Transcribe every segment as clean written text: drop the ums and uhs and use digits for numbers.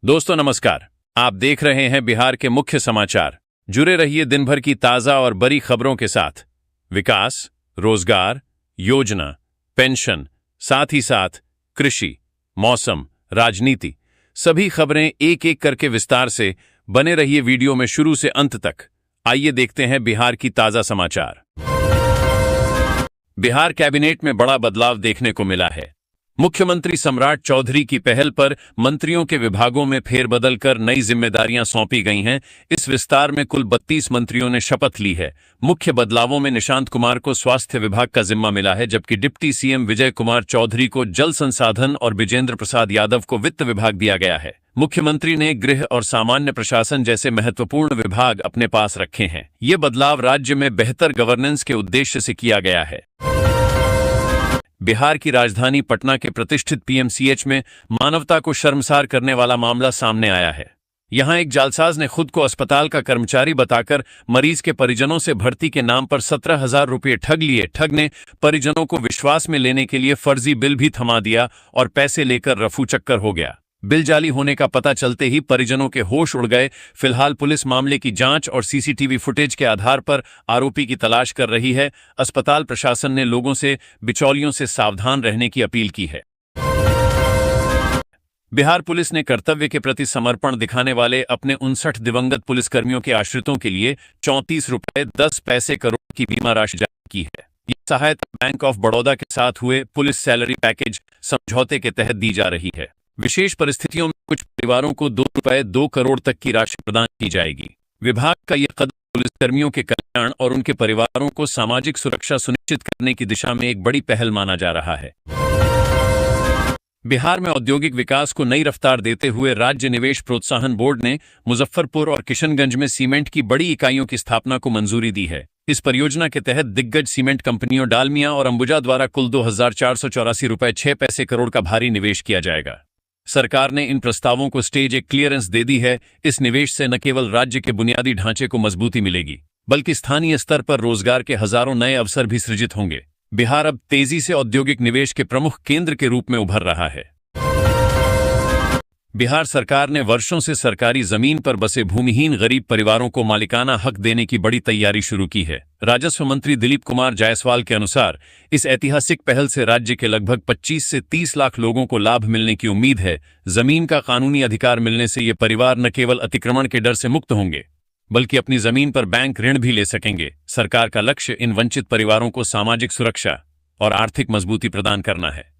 दोस्तों नमस्कार। आप देख रहे हैं बिहार के मुख्य समाचार। जुड़े रहिए दिन भर की ताजा और बड़ी खबरों के साथ। विकास, रोजगार, योजना, पेंशन, साथ ही साथ कृषि, मौसम, राजनीति, सभी खबरें एक एक करके विस्तार से। बने रहिए वीडियो में शुरू से अंत तक। आइए देखते हैं बिहार की ताजा समाचार। बिहार कैबिनेट में बड़ा बदलाव देखने को मिला है। मुख्यमंत्री सम्राट चौधरी की पहल पर मंत्रियों के विभागों में फेरबदल कर नई जिम्मेदारियां सौंपी गई हैं। इस विस्तार में कुल 32 मंत्रियों ने शपथ ली है। मुख्य बदलावों में निशांत कुमार को स्वास्थ्य विभाग का जिम्मा मिला है, जबकि डिप्टी सीएम विजय कुमार चौधरी को जल संसाधन और विजेंद्र प्रसाद यादव को वित्त विभाग दिया गया है। मुख्यमंत्री ने गृह और सामान्य प्रशासन जैसे महत्वपूर्ण विभाग अपने पास रखे हैं। ये बदलाव राज्य में बेहतर गवर्नेंस के उद्देश्य से किया गया है। बिहार की राजधानी पटना के प्रतिष्ठित पीएमसीएच में मानवता को शर्मसार करने वाला मामला सामने आया है। यहां एक जालसाज ने खुद को अस्पताल का कर्मचारी बताकर मरीज के परिजनों से भर्ती के नाम पर 17,000 रुपये ठग लिए। ठग ने परिजनों को विश्वास में लेने के लिए फर्जी बिल भी थमा दिया और पैसे लेकर रफू चक्कर हो गया। बिल जाली होने का पता चलते ही परिजनों के होश उड़ गए। फिलहाल पुलिस मामले की जांच और सीसीटीवी फुटेज के आधार पर आरोपी की तलाश कर रही है। अस्पताल प्रशासन ने लोगों से बिचौलियों से सावधान रहने की अपील की है। बिहार पुलिस ने कर्तव्य के प्रति समर्पण दिखाने वाले अपने 59 दिवंगत पुलिसकर्मियों के आश्रितों के लिए 34 रुपये 10 पैसे करोड़ की बीमा राशि जारी की है। यह सहायता बैंक ऑफ बड़ौदा के साथ हुए पुलिस सैलरी पैकेज समझौते के तहत दी जा रही है। विशेष परिस्थितियों में कुछ परिवारों को 2 रुपये 2 करोड़ तक की राशि प्रदान की जाएगी। विभाग का यह कदम पुलिसकर्मियों के कल्याण और उनके परिवारों को सामाजिक सुरक्षा सुनिश्चित करने की दिशा में एक बड़ी पहल माना जा रहा है। बिहार में औद्योगिक विकास को नई रफ्तार देते हुए राज्य निवेश प्रोत्साहन बोर्ड ने मुजफ्फरपुर और किशनगंज में सीमेंट की बड़ी इकाइयों की स्थापना को मंजूरी दी है। इस परियोजना के तहत दिग्गज सीमेंट कंपनियों डालमिया और अंबुजा द्वारा कुल 2,484 रुपये 6 पैसे करोड़ का भारी निवेश किया जाएगा। सरकार ने इन प्रस्तावों को स्टेज एक क्लियरेंस दे दी है। इस निवेश से न केवल राज्य के बुनियादी ढांचे को मजबूती मिलेगी, बल्कि स्थानीय स्तर पर रोजगार के हजारों नए अवसर भी सृजित होंगे। बिहार अब तेजी से औद्योगिक निवेश के प्रमुख केंद्र के रूप में उभर रहा है। बिहार सरकार ने वर्षों से सरकारी जमीन पर बसे भूमिहीन गरीब परिवारों को मालिकाना हक देने की बड़ी तैयारी शुरू की है। राजस्व मंत्री दिलीप कुमार जायसवाल के अनुसार इस ऐतिहासिक पहल से राज्य के लगभग 25 से 30 लाख लोगों को लाभ मिलने की उम्मीद है। जमीन का कानूनी अधिकार मिलने से ये परिवार न केवल अतिक्रमण के डर से मुक्त होंगे, बल्कि अपनी जमीन पर बैंक ऋण भी ले सकेंगे। सरकार का लक्ष्य इन वंचित परिवारों को सामाजिक सुरक्षा और आर्थिक मजबूती प्रदान करना है।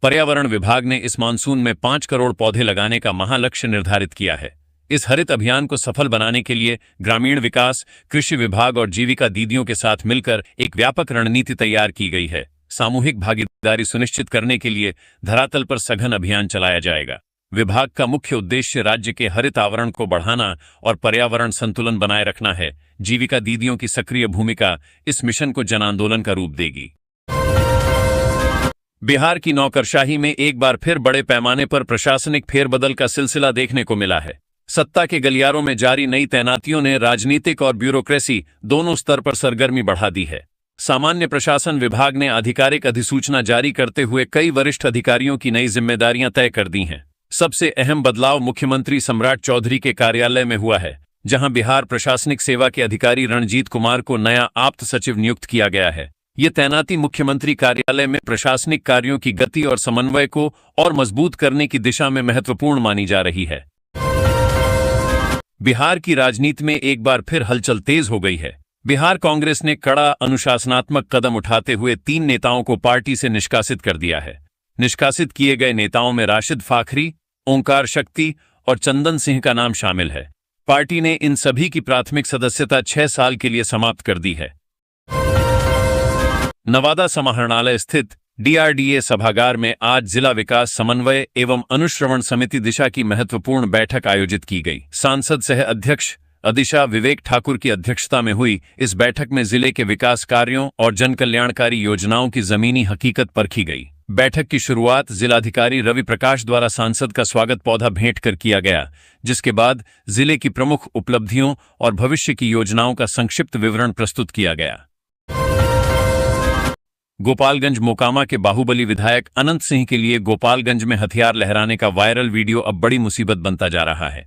पर्यावरण विभाग ने इस मानसून में 5 करोड़ पौधे लगाने का महालक्ष्य निर्धारित किया है। इस हरित अभियान को सफल बनाने के लिए ग्रामीण विकास, कृषि विभाग और जीविका दीदियों के साथ मिलकर एक व्यापक रणनीति तैयार की गई है। सामूहिक भागीदारी सुनिश्चित करने के लिए धरातल पर सघन अभियान चलाया जाएगा। विभाग का मुख्य उद्देश्य राज्य के हरित आवरण को बढ़ाना और पर्यावरण संतुलन बनाए रखना है। जीविका दीदियों की सक्रिय भूमिका इस मिशन को जन आंदोलन का रूप देगी। बिहार की नौकरशाही में एक बार फिर बड़े पैमाने पर प्रशासनिक फेरबदल का सिलसिला देखने को मिला है। सत्ता के गलियारों में जारी नई तैनातियों ने राजनीतिक और ब्यूरोक्रेसी दोनों स्तर पर सरगर्मी बढ़ा दी है। सामान्य प्रशासन विभाग ने आधिकारिक अधिसूचना जारी करते हुए कई वरिष्ठ अधिकारियों की नई जिम्मेदारियां तय कर दी हैं। सबसे अहम बदलाव मुख्यमंत्री सम्राट चौधरी के कार्यालय में हुआ है, जहां बिहार प्रशासनिक सेवा के अधिकारी रणजीत कुमार को नया आप्त सचिव नियुक्त किया गया है। ये तैनाती मुख्यमंत्री कार्यालय में प्रशासनिक कार्यों की गति और समन्वय को और मजबूत करने की दिशा में महत्वपूर्ण मानी जा रही है। बिहार की राजनीति में एक बार फिर हलचल तेज हो गई है। बिहार कांग्रेस ने कड़ा अनुशासनात्मक कदम उठाते हुए 3 नेताओं को पार्टी से निष्कासित कर दिया है। निष्कासित किए गए नेताओं में राशिद फाखरी, ओंकार शक्ति और चंदन सिंह का नाम शामिल है। पार्टी ने इन सभी की प्राथमिक सदस्यता 6 साल के लिए समाप्त कर दी है। नवादा समाहरणालय स्थित डीआरडीए सभागार में आज जिला विकास समन्वय एवं अनुश्रवण समिति दिशा की महत्वपूर्ण बैठक आयोजित की गई। सांसद सह अध्यक्ष अदिशा विवेक ठाकुर की अध्यक्षता में हुई इस बैठक में जिले के विकास कार्यों और जनकल्याणकारी योजनाओं की जमीनी हकीकत परखी गई। बैठक की शुरुआत जिलाधिकारी रवि प्रकाश द्वारा सांसद का स्वागत पौधा भेंट कर किया गया, जिसके बाद जिले की प्रमुख उपलब्धियों और भविष्य की योजनाओं का संक्षिप्त विवरण प्रस्तुत किया गया। गोपालगंज मोकामा के बाहुबली विधायक अनंत सिंह के लिए गोपालगंज में हथियार लहराने का वायरल वीडियो अब बड़ी मुसीबत बनता जा रहा है।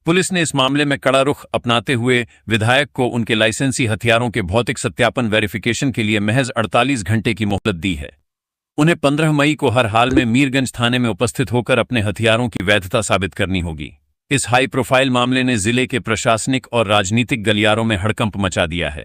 पुलिस ने इस मामले में कड़ा रुख अपनाते हुए विधायक को उनके लाइसेंसी हथियारों के भौतिक सत्यापन वेरिफिकेशन के लिए महज 48 घंटे की मोहलत दी है। उन्हें 15 मई को हर हाल में मीरगंज थाने में उपस्थित होकर अपने हथियारों की वैधता साबित करनी होगी। इस हाई प्रोफाइल मामले ने जिले के प्रशासनिक और राजनीतिक गलियारों में हड़कंप मचा दिया है।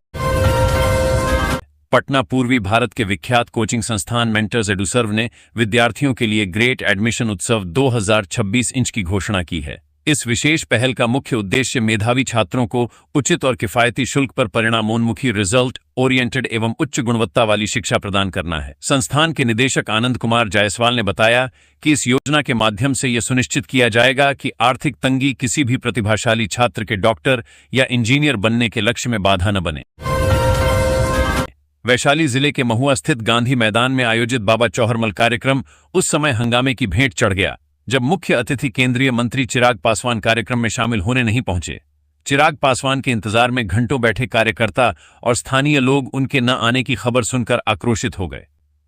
पटना पूर्वी भारत के विख्यात कोचिंग संस्थान मेंटर्स एडुसर्व ने विद्यार्थियों के लिए ग्रेट एडमिशन उत्सव 2026 इंच की घोषणा की है। इस विशेष पहल का मुख्य उद्देश्य मेधावी छात्रों को उचित और किफायती शुल्क पर परिणामोन्मुखी रिजल्ट ओरिएंटेड एवं उच्च गुणवत्ता वाली शिक्षा प्रदान करना है। संस्थान के निदेशक आनंद कुमार जायसवाल ने बताया कि इस योजना के माध्यम से यह सुनिश्चित किया जाएगा कि आर्थिक तंगी किसी भी प्रतिभाशाली छात्र के डॉक्टर या इंजीनियर बनने के लक्ष्य में बाधा न बने। वैशाली जिले के महुआ स्थित गांधी मैदान में आयोजित बाबा चौहरमल कार्यक्रम उस समय हंगामे की भेंट चढ़ गया जब मुख्य अतिथि केंद्रीय मंत्री चिराग पासवान कार्यक्रम में शामिल होने नहीं पहुंचे। चिराग पासवान के इंतजार में घंटों बैठे कार्यकर्ता और स्थानीय लोग उनके न आने की खबर सुनकर आक्रोशित हो गए।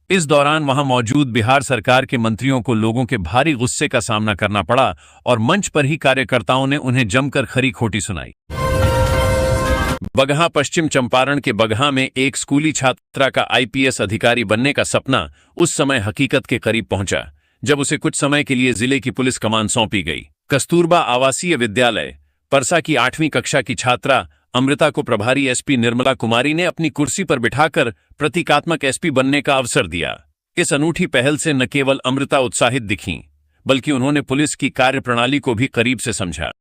इस दौरान वहां मौजूद बिहार सरकार के मंत्रियों को लोगों के भारी गुस्से का सामना करना पड़ा और मंच पर ही कार्यकर्ताओं ने उन्हें जमकर खरी खोटी सुनाई। बगहा पश्चिम चंपारण के बगहा में एक स्कूली छात्रा का आईपीएस अधिकारी बनने का सपना उस समय हकीकत के करीब पहुंचा जब उसे कुछ समय के लिए जिले की पुलिस कमान सौंपी गई। कस्तूरबा आवासीय विद्यालय परसा की 8वीं कक्षा की छात्रा अमृता को प्रभारी एसपी निर्मला कुमारी ने अपनी कुर्सी पर बिठाकर प्रतीकात्मक एसपी बनने का अवसर दिया। इस अनूठी पहल से न केवल अमृता उत्साहित दिखीं, बल्कि उन्होंने पुलिस की कार्यप्रणाली को भी करीब से समझा।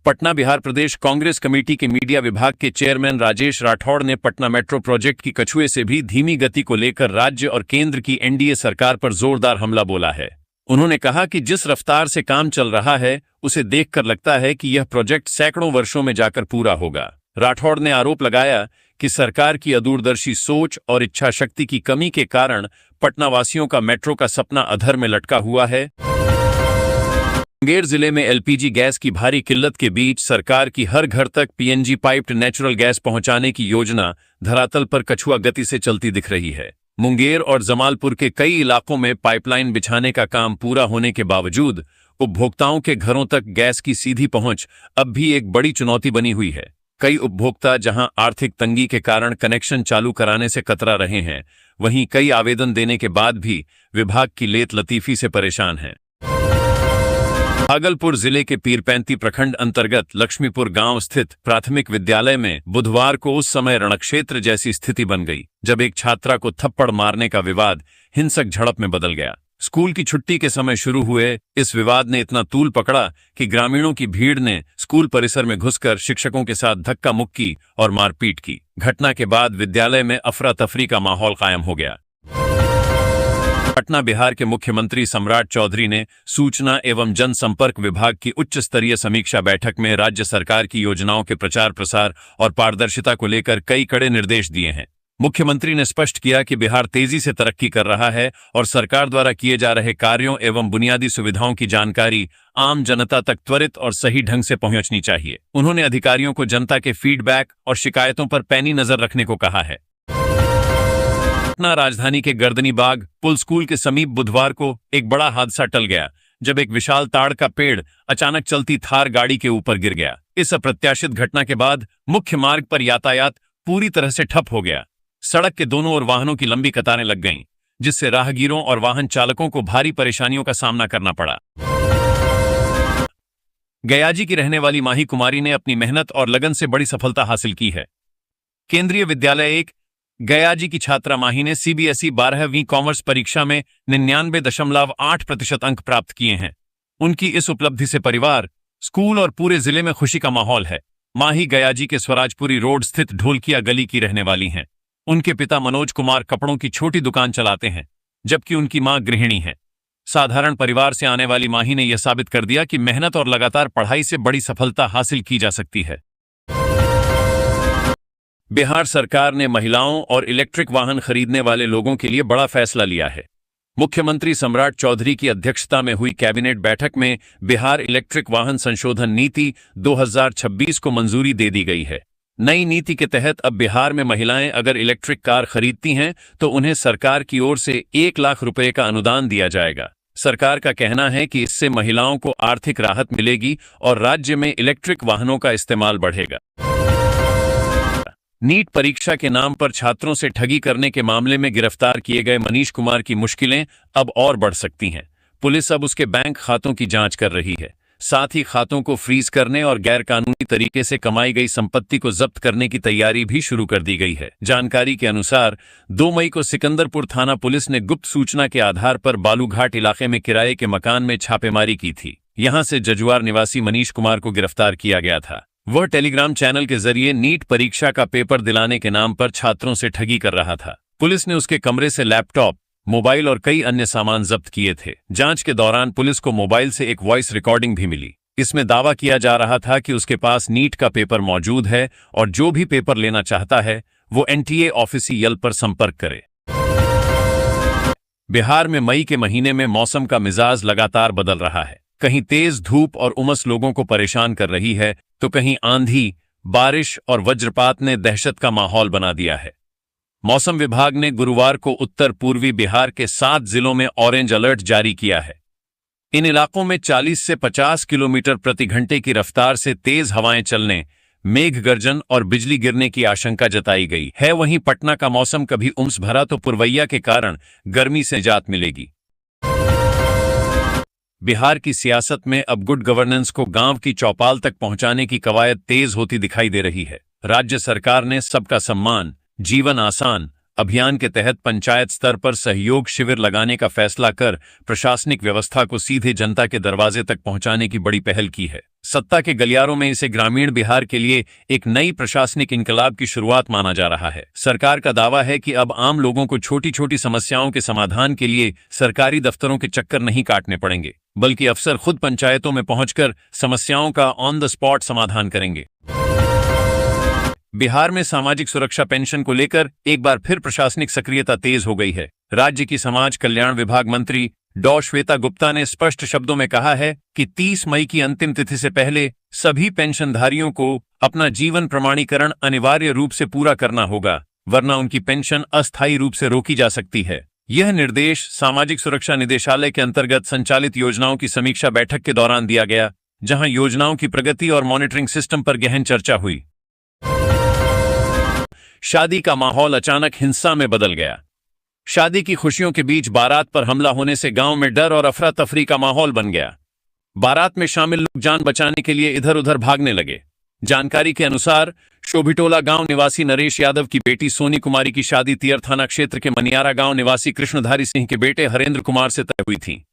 पटना बिहार प्रदेश कांग्रेस कमेटी के मीडिया विभाग के चेयरमैन राजेश राठौड़ ने पटना मेट्रो प्रोजेक्ट की कछुए से भी धीमी गति को लेकर राज्य और केंद्र की एनडीए सरकार पर जोरदार हमला बोला है। उन्होंने कहा कि जिस रफ्तार से काम चल रहा है उसे देखकर लगता है कि यह प्रोजेक्ट सैकड़ों वर्षों में जाकर पूरा होगा। राठौड़ ने आरोप लगाया कि सरकार की अदूरदर्शी सोच और इच्छा शक्ति की कमी के कारण पटना वासियों का मेट्रो का सपना अधर में लटका हुआ है। मुंगेर जिले में एलपीजी गैस की भारी किल्लत के बीच सरकार की हर घर तक पीएनजी पाइप्ड नेचुरल गैस पहुंचाने की योजना धरातल पर कछुआ गति से चलती दिख रही है। मुंगेर और जमालपुर के कई इलाकों में पाइपलाइन बिछाने का काम पूरा होने के बावजूद उपभोक्ताओं के घरों तक गैस की सीधी पहुंच अब भी एक बड़ी चुनौती बनी हुई है। कई उपभोक्ता जहां आर्थिक तंगी के कारण कनेक्शन चालू कराने से कतरा रहे हैं, वहीं कई आवेदन देने के बाद भी विभाग की लेत लतीफी से परेशान हैं। भागलपुर जिले के पीरपैंती प्रखंड अंतर्गत लक्ष्मीपुर गांव स्थित प्राथमिक विद्यालय में बुधवार को उस समय रणक्षेत्र जैसी स्थिति बन गई जब एक छात्रा को थप्पड़ मारने का विवाद हिंसक झड़प में बदल गया। स्कूल की छुट्टी के समय शुरू हुए इस विवाद ने इतना तूल पकड़ा कि ग्रामीणों की भीड़ ने स्कूल परिसर में घुसकर शिक्षकों के साथ धक्का मुक्की और मारपीट की। घटना के बाद विद्यालय में अफरा तफरी का माहौल कायम हो गया। पटना बिहार के मुख्यमंत्री सम्राट चौधरी ने सूचना एवं जनसंपर्क विभाग की उच्च स्तरीय समीक्षा बैठक में राज्य सरकार की योजनाओं के प्रचार प्रसार और पारदर्शिता को लेकर कई कड़े निर्देश दिए हैं। मुख्यमंत्री ने स्पष्ट किया कि बिहार तेजी से तरक्की कर रहा है और सरकार द्वारा किए जा रहे कार्यों एवं बुनियादी सुविधाओं की जानकारी आम जनता तक त्वरित और सही ढंग से पहुंचनी चाहिए। उन्होंने अधिकारियों को जनता के फीडबैक और शिकायतों पर पैनी नजर रखने को कहा है। पटना राजधानी के गर्दनी बाग पुल स्कूल के समीप बुधवार को एक बड़ा हादसा टल गया जब एक विशाल ताड़ का पेड़ अचानक चलती थार गाड़ी के ऊपर गिर गया। इस अप्रत्याशित घटना के बाद मुख्य मार्ग पर यातायात पूरी तरह से ठप हो गया। सड़क के दोनों ओर वाहनों की लंबी कतारें लग गईं, जिससे राहगीरों और वाहन चालकों को भारी परेशानियों का सामना करना पड़ा। गयाजी की रहने वाली माही कुमारी ने अपनी मेहनत और लगन से बड़ी सफलता हासिल की है। केंद्रीय विद्यालय 1 गयाजी की छात्रा माही ने सीबीएसई 12वीं कॉमर्स परीक्षा में 99.8% अंक प्राप्त किए हैं। उनकी इस उपलब्धि से परिवार, स्कूल और पूरे जिले में खुशी का माहौल है। माही गयाजी के स्वराजपुरी रोड स्थित ढोलकिया गली की रहने वाली हैं। उनके पिता मनोज कुमार कपड़ों की छोटी दुकान चलाते हैं, जबकि उनकी मां गृहिणी है। साधारण परिवार से आने वाली माही ने यह साबित कर दिया कि मेहनत और लगातार पढ़ाई से बड़ी सफलता हासिल की जा सकती है। बिहार सरकार ने महिलाओं और इलेक्ट्रिक वाहन खरीदने वाले लोगों के लिए बड़ा फैसला लिया है। मुख्यमंत्री सम्राट चौधरी की अध्यक्षता में हुई कैबिनेट बैठक में बिहार इलेक्ट्रिक वाहन संशोधन नीति 2026 को मंजूरी दे दी गई है। नई नीति के तहत अब बिहार में महिलाएं अगर इलेक्ट्रिक कार खरीदती हैं तो उन्हें सरकार की ओर से 1 लाख रुपए का अनुदान दिया जाएगा। सरकार का कहना है कि इससे महिलाओं को आर्थिक राहत मिलेगी और राज्य में इलेक्ट्रिक वाहनों का इस्तेमाल बढ़ेगा। नीट परीक्षा के नाम पर छात्रों से ठगी करने के मामले में गिरफ्तार किए गए मनीष कुमार की मुश्किलें अब और बढ़ सकती हैं। पुलिस अब उसके बैंक खातों की जांच कर रही है, साथ ही खातों को फ्रीज करने और गैरकानूनी तरीके से कमाई गई संपत्ति को जब्त करने की तैयारी भी शुरू कर दी गई है। जानकारी के अनुसार 2 मई को सिकंदरपुर थाना पुलिस ने गुप्त सूचना के आधार पर बालूघाट इलाके में किराए के मकान में छापेमारी की थी। यहां से जजुआर निवासी मनीष कुमार को गिरफ्तार किया गया था। वह टेलीग्राम चैनल के जरिए नीट परीक्षा का पेपर दिलाने के नाम पर छात्रों से ठगी कर रहा था। पुलिस ने उसके कमरे से लैपटॉप, मोबाइल और कई अन्य सामान जब्त किए थे। जांच के दौरान पुलिस को मोबाइल से एक वॉइस रिकॉर्डिंग भी मिली। इसमें दावा किया जा रहा था कि उसके पास नीट का पेपर मौजूद है और जो भी पेपर लेना चाहता है वो NTA ऑफिशियल पर संपर्क करे। बिहार में मई के महीने में मौसम का मिजाज लगातार बदल रहा है। कहीं तेज धूप और उमस लोगों को परेशान कर रही है तो कहीं आंधी, बारिश और वज्रपात ने दहशत का माहौल बना दिया है। मौसम विभाग ने गुरुवार को उत्तर पूर्वी बिहार के 7 जिलों में ऑरेंज अलर्ट जारी किया है। इन इलाकों में 40 से 50 किलोमीटर प्रति घंटे की रफ्तार से तेज हवाएं चलने, मेघ गर्जन और बिजली गिरने की आशंका जताई गई है। वहीं पटना का मौसम कभी उमस भरा तो पुरवैया के कारण गर्मी से निजात मिलेगी। बिहार की सियासत में अब गुड गवर्नेंस को गांव की चौपाल तक पहुंचाने की कवायद तेज होती दिखाई दे रही है। राज्य सरकार ने सबका सम्मान, जीवन आसान अभियान के तहत पंचायत स्तर पर सहयोग शिविर लगाने का फैसला कर प्रशासनिक व्यवस्था को सीधे जनता के दरवाजे तक पहुंचाने की बड़ी पहल की है। सत्ता के गलियारों में इसे ग्रामीण बिहार के लिए एक नई प्रशासनिक इनकलाब की शुरुआत माना जा रहा है। सरकार का दावा है कि अब आम लोगों को छोटी छोटी समस्याओं के समाधान के लिए सरकारी दफ्तरों के चक्कर नहीं काटने पड़ेंगे, बल्कि अफसर खुद पंचायतों में पहुंचकर समस्याओं का ऑन द स्पॉट समाधान करेंगे। बिहार में सामाजिक सुरक्षा पेंशन को लेकर एक बार फिर प्रशासनिक सक्रियता तेज हो गई है। राज्य की समाज कल्याण विभाग मंत्री डॉ श्वेता गुप्ता ने स्पष्ट शब्दों में कहा है कि 30 मई की अंतिम तिथि से पहले सभी पेंशनधारियों को अपना जीवन प्रमाणीकरण अनिवार्य रूप से पूरा करना होगा, वरना उनकी पेंशन अस्थायी रूप से रोकी जा सकती है। यह निर्देश सामाजिक सुरक्षा निदेशालय के अंतर्गत संचालित योजनाओं की समीक्षा बैठक के दौरान दिया गया, जहां योजनाओं की प्रगति और मॉनिटरिंग सिस्टम पर गहन चर्चा हुई। शादी का माहौल अचानक हिंसा में बदल गया। शादी की खुशियों के बीच बारात पर हमला होने से गांव में डर और अफरा तफरी का माहौल बन गया। बारात में शामिल लोग जान बचाने के लिए इधर उधर भागने लगे। जानकारी के अनुसार शोभिटोला गांव निवासी नरेश यादव की बेटी सोनी कुमारी की शादी तियर थाना क्षेत्र के मनियारा गांव निवासी कृष्णधारी सिंह के बेटे हरेंद्र कुमार से तय हुई थी।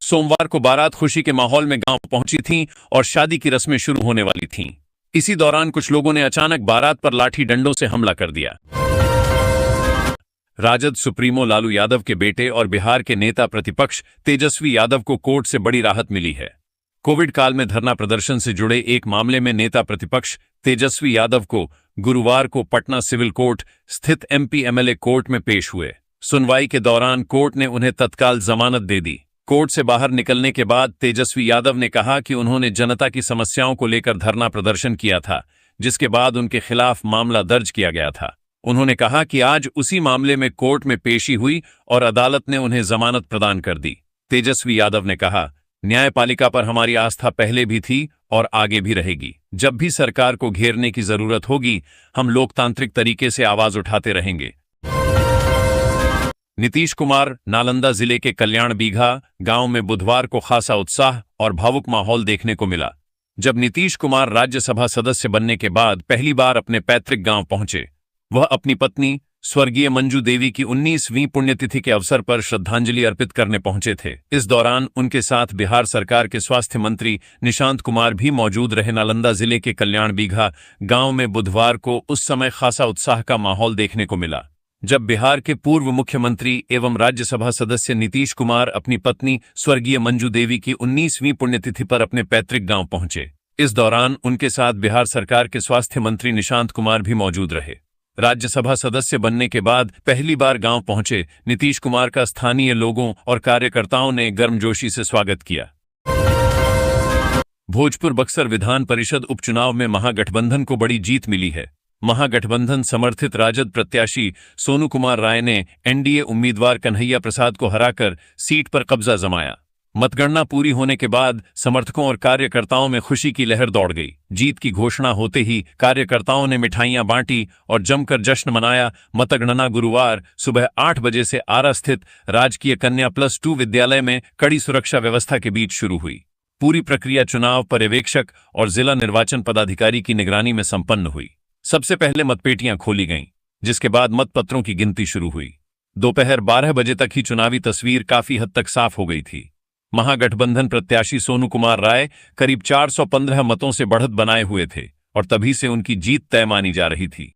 सोमवार को बारात खुशी के माहौल में गांव पहुंची थी और शादी की रस्में शुरू होने वाली थीं। इसी दौरान कुछ लोगों ने अचानक बारात पर लाठी डंडों से हमला कर दिया। राजद सुप्रीमो लालू यादव के बेटे और बिहार के नेता प्रतिपक्ष तेजस्वी यादव को कोर्ट से बड़ी राहत मिली है। कोविड काल में धरना प्रदर्शन से जुड़े एक मामले में नेता प्रतिपक्ष तेजस्वी यादव को गुरुवार को पटना सिविल कोर्ट स्थित MP MLA कोर्ट में पेश हुए। सुनवाई के दौरान कोर्ट ने उन्हें तत्काल जमानत दे दी। कोर्ट से बाहर निकलने के बाद तेजस्वी यादव ने कहा कि उन्होंने जनता की समस्याओं को लेकर धरना प्रदर्शन किया था, जिसके बाद उनके खिलाफ मामला दर्ज किया गया था। उन्होंने कहा कि आज उसी मामले में कोर्ट में पेशी हुई और अदालत ने उन्हें जमानत प्रदान कर दी। तेजस्वी यादव ने कहा, न्यायपालिका पर हमारी आस्था पहले भी थी और आगे भी रहेगी। जब भी सरकार को घेरने की जरूरत होगी, हम लोकतांत्रिक तरीके से आवाज उठाते रहेंगे। नीतीश कुमार नालंदा जिले के कल्याण बीघा गांव में बुधवार को खासा उत्साह और भावुक माहौल देखने को मिला। जब नीतीश कुमार राज्यसभा सदस्य बनने के बाद पहली बार अपने पैतृक गांव पहुंचे, वह अपनी पत्नी स्वर्गीय मंजू देवी की 19वीं पुण्यतिथि के अवसर पर श्रद्धांजलि अर्पित करने पहुंचे थे। इस दौरान उनके साथ बिहार सरकार के स्वास्थ्य मंत्री निशांत कुमार भी मौजूद रहे। नालंदा जिले के कल्याण बीघा गांव में बुधवार को उस समय खासा उत्साह का माहौल देखने को मिला, जब बिहार के पूर्व मुख्यमंत्री एवं राज्यसभा सदस्य नीतीश कुमार अपनी पत्नी स्वर्गीय मंजू देवी की 19वीं पुण्यतिथि पर अपने पैतृक गांव पहुंचे। इस दौरान उनके साथ बिहार सरकार के स्वास्थ्य मंत्री निशांत कुमार भी मौजूद रहे। राज्यसभा सदस्य बनने के बाद पहली बार गांव पहुंचे नीतीश कुमार का स्थानीय लोगों और कार्यकर्ताओं ने गर्मजोशी से स्वागत किया। भोजपुर बक्सर विधान परिषद उपचुनाव में महागठबंधन को बड़ी जीत मिली है। महागठबंधन समर्थित राजद प्रत्याशी सोनू कुमार राय ने एनडीए उम्मीदवार कन्हैया प्रसाद को हराकर सीट पर कब्जा जमाया। मतगणना पूरी होने के बाद समर्थकों और कार्यकर्ताओं में खुशी की लहर दौड़ गई। जीत की घोषणा होते ही कार्यकर्ताओं ने मिठाइयां बांटी और जमकर जश्न मनाया। मतगणना गुरुवार सुबह 8 बजे से आरा स्थित राजकीय कन्या +2 विद्यालय में कड़ी सुरक्षा व्यवस्था के बीच शुरू हुई। पूरी प्रक्रिया चुनाव पर्यवेक्षक और जिला निर्वाचन पदाधिकारी की निगरानी में संपन्न हुई। सबसे पहले मतपेटियां खोली गईं, जिसके बाद मतपत्रों की गिनती शुरू हुई। दोपहर 12 बजे तक ही चुनावी तस्वीर काफी हद तक साफ हो गई थी। महागठबंधन प्रत्याशी सोनू कुमार राय करीब 415 मतों से बढ़त बनाए हुए थे और तभी से उनकी जीत तय मानी जा रही थी।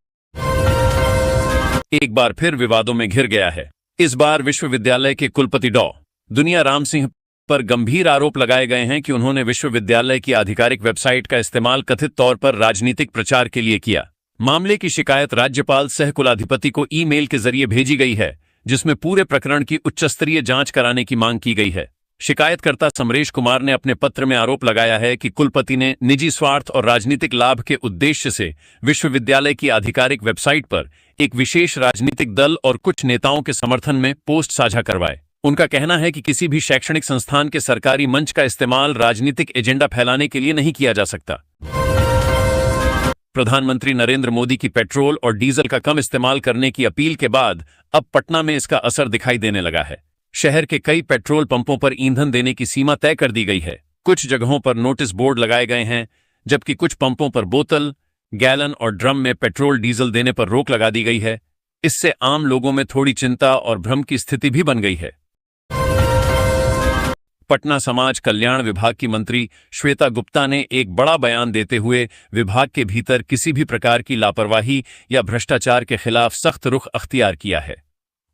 एक बार फिर विवादों में घिर गया है। इस बार विश्वविद्यालय के कुलपति डॉ. दुनिया राम सिंह पर गंभीर आरोप लगाए गए हैं कि उन्होंने विश्वविद्यालय की आधिकारिक वेबसाइट का इस्तेमाल कथित तौर पर राजनीतिक प्रचार के लिए किया। मामले की शिकायत राज्यपाल सह कुलाधिपति को ईमेल के जरिए भेजी गई है, जिसमें पूरे प्रकरण की उच्चस्तरीय जांच कराने की मांग की गई है। शिकायतकर्ता समरेश कुमार ने अपने पत्र में आरोप लगाया है कि कुलपति ने निजी स्वार्थ और राजनीतिक लाभ के उद्देश्य से विश्वविद्यालय की आधिकारिक वेबसाइट पर एक विशेष राजनीतिक दल और कुछ नेताओं के समर्थन में पोस्ट साझा करवाए। उनका कहना है कि किसी भी शैक्षणिक संस्थान के सरकारी मंच का इस्तेमाल राजनीतिक एजेंडा फैलाने के लिए नहीं किया जा सकता। प्रधानमंत्री नरेंद्र मोदी की पेट्रोल और डीजल का कम इस्तेमाल करने की अपील के बाद अब पटना में इसका असर दिखाई देने लगा है। शहर के कई पेट्रोल पंपों पर ईंधन देने की सीमा तय कर दी गई है। कुछ जगहों पर नोटिस बोर्ड लगाए गए हैं, जबकि कुछ पंपों पर बोतल, गैलन और ड्रम में पेट्रोल डीजल देने पर रोक लगा दी गई है। इससे आम लोगों में थोड़ी चिंता और भ्रम की स्थिति भी बन गई है। पटना समाज कल्याण विभाग की मंत्री श्वेता गुप्ता ने एक बड़ा बयान देते हुए विभाग के भीतर किसी भी प्रकार की लापरवाही या भ्रष्टाचार के खिलाफ सख्त रुख अख्तियार किया है।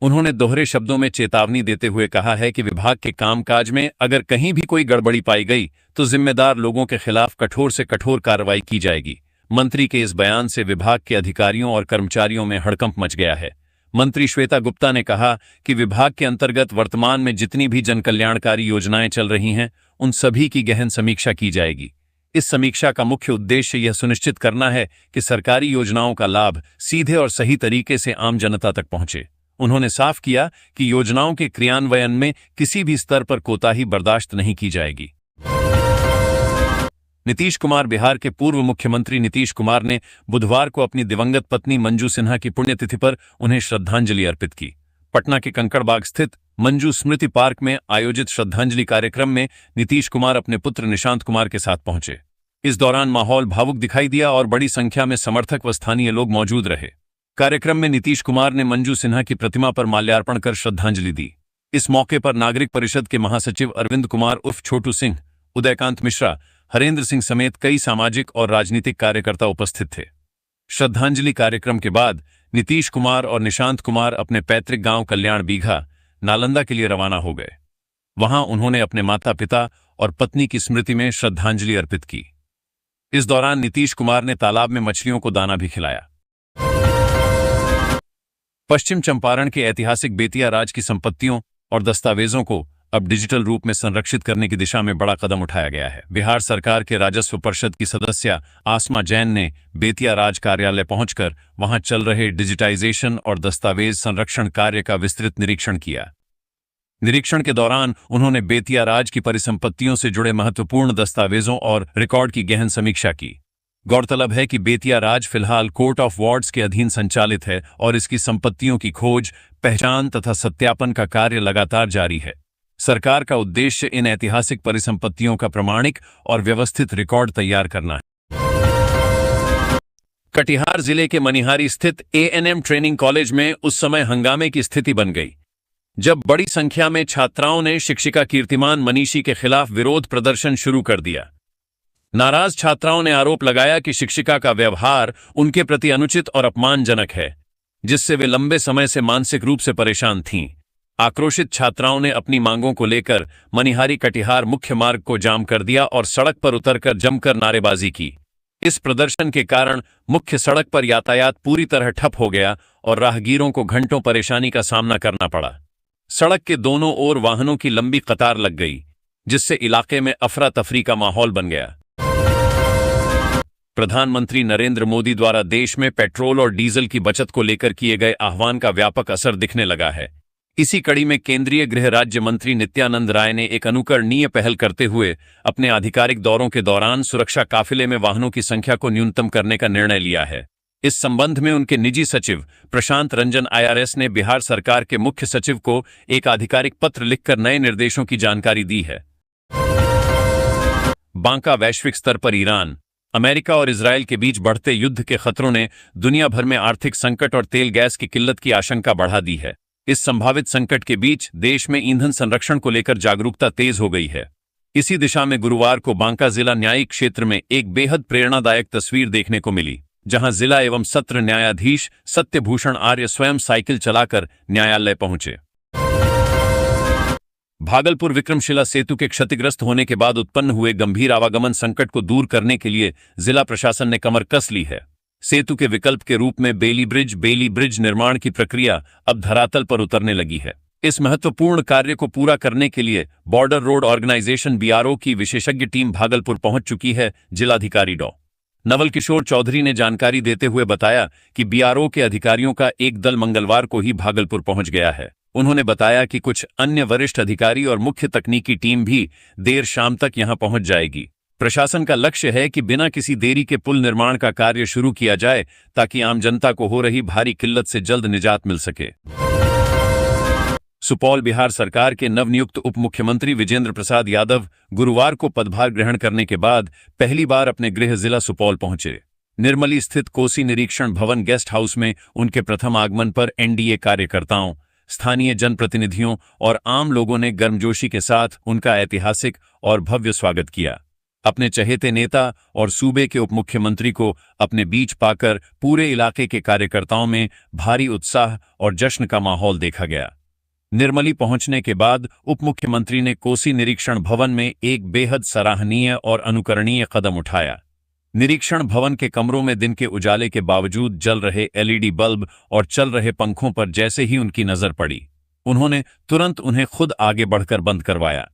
उन्होंने दोहरे शब्दों में चेतावनी देते हुए कहा है कि विभाग के कामकाज में अगर कहीं भी कोई गड़बड़ी पाई गई तो जिम्मेदार लोगों के खिलाफ कठोर से कठोर कार्रवाई की जाएगी। मंत्री के इस बयान से विभाग के अधिकारियों और कर्मचारियों में हड़कंप मच गया है। मंत्री श्वेता गुप्ता ने कहा कि विभाग के अंतर्गत वर्तमान में जितनी भी जनकल्याणकारी योजनाएं चल रही हैं, उन सभी की गहन समीक्षा की जाएगी। इस समीक्षा का मुख्य उद्देश्य यह सुनिश्चित करना है कि सरकारी योजनाओं का लाभ सीधे और सही तरीके से आम जनता तक पहुंचे। उन्होंने साफ किया कि योजनाओं के क्रियान्वयन में किसी भी स्तर पर कोताही बर्दाश्त नहीं की जाएगी। नीतीश कुमार बिहार के पूर्व मुख्यमंत्री नीतीश कुमार ने बुधवार को अपनी दिवंगत पत्नी मंजू सिन्हा की पुण्यतिथि पर उन्हें श्रद्धांजलि अर्पित की। पटना के कंकड़बाग स्थित मंजू स्मृति पार्क में आयोजित श्रद्धांजलि कार्यक्रम में नीतीश कुमार अपने पुत्र निशांत कुमार के साथ पहुंचे। इस दौरान माहौल भावुक दिखाई दिया और बड़ी संख्या में समर्थक व स्थानीय लोग मौजूद रहे। कार्यक्रम में नीतीश कुमार ने मंजू सिन्हा की प्रतिमा पर माल्यार्पण कर श्रद्धांजलि दी। इस मौके पर नागरिक परिषद के महासचिव अरविंद कुमार उर्फ छोटू सिंह, उदयकांत मिश्रा, हरेंद्र सिंह समेत कई सामाजिक और राजनीतिक कार्यकर्ता उपस्थित थे। श्रद्धांजलि कार्यक्रम के बाद नीतीश कुमार और निशांत कुमार अपने पैतृक गांव कल्याण बीघा, नालंदा के लिए रवाना हो गए। वहां उन्होंने अपने माता पिता और पत्नी की स्मृति में श्रद्धांजलि अर्पित की। इस दौरान नीतीश कुमार ने तालाब में मछलियों को दाना भी खिलाया। पश्चिम चंपारण के ऐतिहासिक बेतिया राज की संपत्तियों और दस्तावेजों को अब डिजिटल रूप में संरक्षित करने की दिशा में बड़ा कदम उठाया गया है। बिहार सरकार के राजस्व परिषद की सदस्य आसमा जैन ने बेतिया राज कार्यालय पहुंचकर वहां चल रहे डिजिटाइजेशन और दस्तावेज संरक्षण कार्य का विस्तृत निरीक्षण किया। निरीक्षण के दौरान उन्होंने बेतिया राज की परिसंपत्तियों से जुड़े महत्वपूर्ण दस्तावेजों और रिकॉर्ड की गहन समीक्षा की। गौरतलब है कि बेतिया राज फिलहाल कोर्ट ऑफ वार्ड्स के अधीन संचालित है और इसकी संपत्तियों की खोज, पहचान तथा सत्यापन का कार्य लगातार जारी है। सरकार का उद्देश्य इन ऐतिहासिक परिसंपत्तियों का प्रमाणिक और व्यवस्थित रिकॉर्ड तैयार करना है। कटिहार जिले के मनिहारी स्थित एएनएम ट्रेनिंग कॉलेज में उस समय हंगामे की स्थिति बन गई, जब बड़ी संख्या में छात्राओं ने शिक्षिका कीर्तिमान मनीषी के खिलाफ विरोध प्रदर्शन शुरू कर दिया। नाराज छात्राओं ने आरोप लगाया कि शिक्षिका का व्यवहार उनके प्रति अनुचित और अपमानजनक है, जिससे वे लंबे समय से मानसिक रूप से परेशान थीं। आक्रोशित छात्राओं ने अपनी मांगों को लेकर मनिहारी कटिहार मुख्य मार्ग को जाम कर दिया और सड़क पर उतरकर जमकर नारेबाजी की। इस प्रदर्शन के कारण मुख्य सड़क पर यातायात पूरी तरह ठप हो गया और राहगीरों को घंटों परेशानी का सामना करना पड़ा। सड़क के दोनों ओर वाहनों की लंबी कतार लग गई, जिससे इलाके में अफरा तफरी का माहौल बन गया। प्रधानमंत्री नरेंद्र मोदी द्वारा देश में पेट्रोल और डीजल की बचत को लेकर किए गए आह्वान का व्यापक असर दिखने लगा है। इसी कड़ी में केंद्रीय गृह राज्य मंत्री नित्यानंद राय ने एक अनुकरणीय पहल करते हुए अपने आधिकारिक दौरों के दौरान सुरक्षा काफिले में वाहनों की संख्या को न्यूनतम करने का निर्णय लिया है। इस संबंध में उनके निजी सचिव प्रशांत रंजन आईआरएस ने बिहार सरकार के मुख्य सचिव को एक आधिकारिक पत्र लिखकर नए निर्देशों की जानकारी दी है। बांका वैश्विक स्तर पर ईरान, अमेरिका और इजरायल के बीच बढ़ते युद्ध के खतरों ने दुनिया भर में आर्थिक संकट और तेल गैस की किल्लत की आशंका बढ़ा दी है। इस संभावित संकट के बीच देश में ईंधन संरक्षण को लेकर जागरूकता तेज हो गई है। इसी दिशा में गुरुवार को बांका जिला न्यायिक क्षेत्र में एक बेहद प्रेरणादायक तस्वीर देखने को मिली, जहां जिला एवं सत्र न्यायाधीश सत्यभूषण आर्य स्वयं साइकिल चलाकर न्यायालय पहुंचे। भागलपुर विक्रमशिला सेतु के क्षतिग्रस्त होने के बाद उत्पन्न हुए गंभीर आवागमन संकट को दूर करने के लिए जिला प्रशासन ने कमर कस ली है। सेतु के विकल्प के रूप में बेली ब्रिज निर्माण की प्रक्रिया अब धरातल पर उतरने लगी है। इस महत्वपूर्ण कार्य को पूरा करने के लिए बॉर्डर रोड ऑर्गेनाइजेशन बीआरओ की विशेषज्ञ टीम भागलपुर पहुंच चुकी है। जिलाधिकारी डॉ नवल किशोर चौधरी ने जानकारी देते हुए बताया कि बीआरओ के अधिकारियों का एक दल मंगलवार को ही भागलपुर पहुंच गया है। उन्होंने बताया कि कुछ अन्य वरिष्ठ अधिकारी और मुख्य तकनीकी टीम भी देर शाम तक यहां पहुंच जाएगी। प्रशासन का लक्ष्य है कि बिना किसी देरी के पुल निर्माण का कार्य शुरू किया जाए ताकि आम जनता को हो रही भारी किल्लत से जल्द निजात मिल सके। सुपौल बिहार सरकार के नवनियुक्त उप मुख्यमंत्री विजेंद्र प्रसाद यादव गुरुवार को पदभार ग्रहण करने के बाद पहली बार अपने गृह जिला सुपौल पहुंचे। निर्मली स्थित कोसी निरीक्षण भवन गेस्ट हाउस में उनके प्रथम आगमन पर एनडीए कार्यकर्ताओं, स्थानीय जनप्रतिनिधियों और आम लोगों ने गर्मजोशी के साथ उनका ऐतिहासिक और भव्य स्वागत किया। अपने चहेते नेता और सूबे के उप मुख्यमंत्री को अपने बीच पाकर पूरे इलाके के कार्यकर्ताओं में भारी उत्साह और जश्न का माहौल देखा गया। निर्मली पहुंचने के बाद उप मुख्यमंत्री ने कोसी निरीक्षण भवन में एक बेहद सराहनीय और अनुकरणीय कदम उठाया। निरीक्षण भवन के कमरों में दिन के उजाले के बावजूद जल रहे एलईडी बल्ब और चल रहे पंखों पर जैसे ही उनकी नजर पड़ी, उन्होंने तुरंत उन्हें खुद आगे बढ़कर बंद करवाया।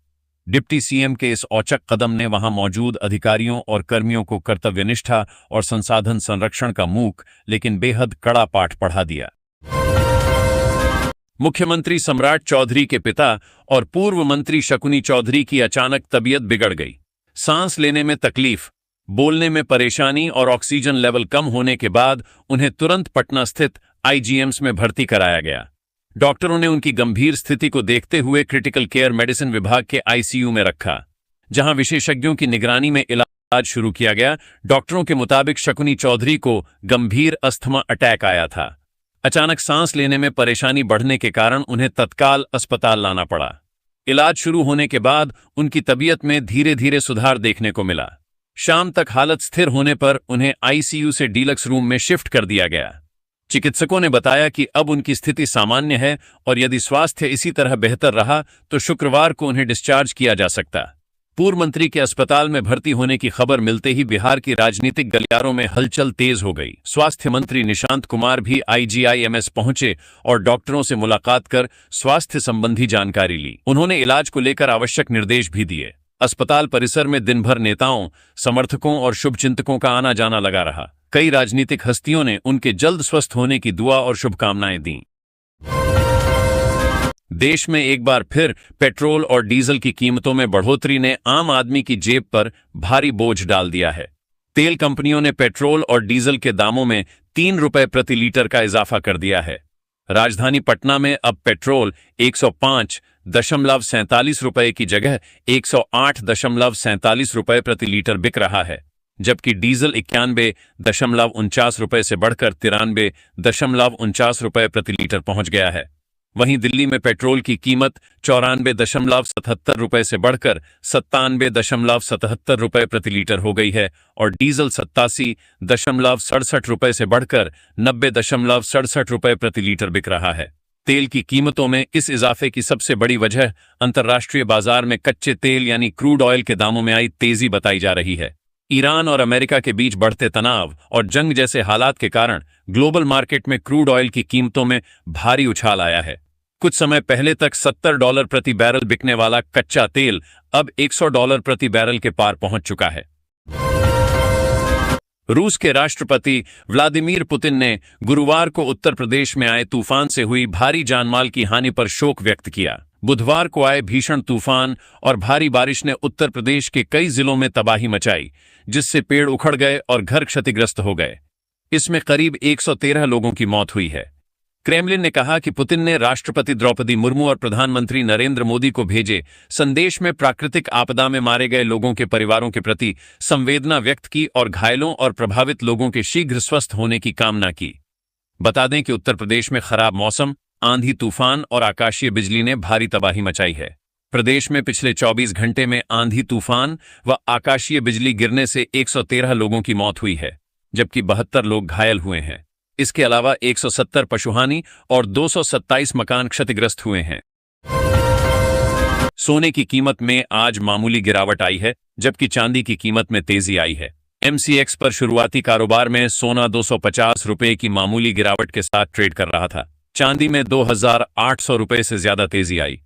डिप्टी सीएम के इस औचक कदम ने वहां मौजूद अधिकारियों और कर्मियों को कर्तव्यनिष्ठा और संसाधन संरक्षण का मूक लेकिन बेहद कड़ा पाठ पढ़ा दिया। मुख्यमंत्री सम्राट चौधरी के पिता और पूर्व मंत्री शकुनी चौधरी की अचानक तबीयत बिगड़ गई। सांस लेने में तकलीफ, बोलने में परेशानी और ऑक्सीजन लेवल कम होने के बाद उन्हें तुरंत पटना स्थित आईजीएम्स में भर्ती कराया गया। डॉक्टरों ने उनकी गंभीर स्थिति को देखते हुए क्रिटिकल केयर मेडिसिन विभाग के आईसीयू में रखा, जहां विशेषज्ञों की निगरानी में इलाज शुरू किया गया। डॉक्टरों के मुताबिक शकुनी चौधरी को गंभीर अस्थमा अटैक आया था। अचानक सांस लेने में परेशानी बढ़ने के कारण उन्हें तत्काल अस्पताल लाना पड़ा। इलाज शुरू होने के बाद उनकी तबीयत में धीरे धीरे सुधार देखने को मिला। शाम तक हालत स्थिर होने पर उन्हें आईसीयू से डीलक्स रूम में शिफ्ट कर दिया गया। चिकित्सकों ने बताया कि अब उनकी स्थिति सामान्य है और यदि स्वास्थ्य इसी तरह बेहतर रहा तो शुक्रवार को उन्हें डिस्चार्ज किया जा सकता। पूर्व मंत्री के अस्पताल में भर्ती होने की खबर मिलते ही बिहार की राजनीतिक गलियारों में हलचल तेज हो गई। स्वास्थ्य मंत्री निशांत कुमार भी आईजीआईएमएस पहुंचे और डॉक्टरों से मुलाकात कर स्वास्थ्य संबंधी जानकारी ली। उन्होंने इलाज को लेकर आवश्यक निर्देश भी दिए। अस्पताल परिसर में दिन भर नेताओं, समर्थकों और शुभचिंतकों का आना जाना लगा रहा। कई राजनीतिक हस्तियों ने उनके जल्द स्वस्थ होने की दुआ और शुभकामनाएं दी। देश में एक बार फिर पेट्रोल और डीजल की कीमतों में बढ़ोतरी ने आम आदमी की जेब पर भारी बोझ डाल दिया है। तेल कंपनियों ने पेट्रोल और डीजल के दामों में 3 रुपए प्रति लीटर का इजाफा कर दिया है। राजधानी पटना में अब पेट्रोल 105.47 रुपए की जगह 108.47 रुपए प्रति लीटर बिक रहा है, जबकि डीजल 91.49 रुपए से बढ़कर 93.49 रुपए प्रति लीटर पहुंच गया है। वहीं दिल्ली में पेट्रोल की कीमत 94.77 रुपए से बढ़कर 97.77 रुपए प्रति लीटर हो गई है और डीजल 87.67 रुपए से बढ़कर 90.67 रुपए प्रति लीटर बिक रहा है। तेल की कीमतों में इस इजाफे की सबसे बड़ी वजह अंतर्राष्ट्रीय बाजार में कच्चे तेल यानी क्रूड ऑयल के दामों में आई तेजी बताई जा रही है। ईरान और अमेरिका के बीच बढ़ते तनाव और जंग जैसे हालात के कारण ग्लोबल मार्केट में क्रूड ऑयल की कीमतों में भारी उछाल आया है। कुछ समय पहले तक $70 प्रति बैरल बिकने वाला कच्चा तेल अब $100 प्रति बैरल के पार पहुंच चुका है। रूस के राष्ट्रपति व्लादिमीर पुतिन ने गुरुवार को उत्तर प्रदेश में आए तूफान से हुई भारी जानमाल की हानि पर शोक व्यक्त किया। बुधवार को आए भीषण तूफान और भारी बारिश ने उत्तर प्रदेश के कई जिलों में तबाही मचाई, जिससे पेड़ उखड़ गए और घर क्षतिग्रस्त हो गए। इसमें करीब 113 लोगों की मौत हुई है। क्रेमलिन ने कहा कि पुतिन ने राष्ट्रपति द्रौपदी मुर्मू और प्रधानमंत्री नरेंद्र मोदी को भेजे संदेश में प्राकृतिक आपदा में मारे गए लोगों के परिवारों के प्रति संवेदना व्यक्त की और घायलों और प्रभावित लोगों के शीघ्र स्वस्थ होने की कामना की। बता दें कि उत्तर प्रदेश में खराब मौसम, आंधी तूफान और आकाशीय बिजली ने भारी तबाही मचाई है। प्रदेश में पिछले 24 घंटे में आंधी तूफान व आकाशीय बिजली गिरने से 113 लोगों की मौत हुई है, जबकि 72 लोग घायल हुए हैं। इसके अलावा 170 पशुहानि और 227 मकान क्षतिग्रस्त हुए हैं। सोने की कीमत में आज मामूली गिरावट आई है, जबकि चांदी की कीमत में तेजी आई है। MCX पर शुरुआती कारोबार में सोना 250 रुपए की मामूली गिरावट के साथ ट्रेड कर रहा था। चांदी में 2,800 रुपए से ज्यादा तेजी आई।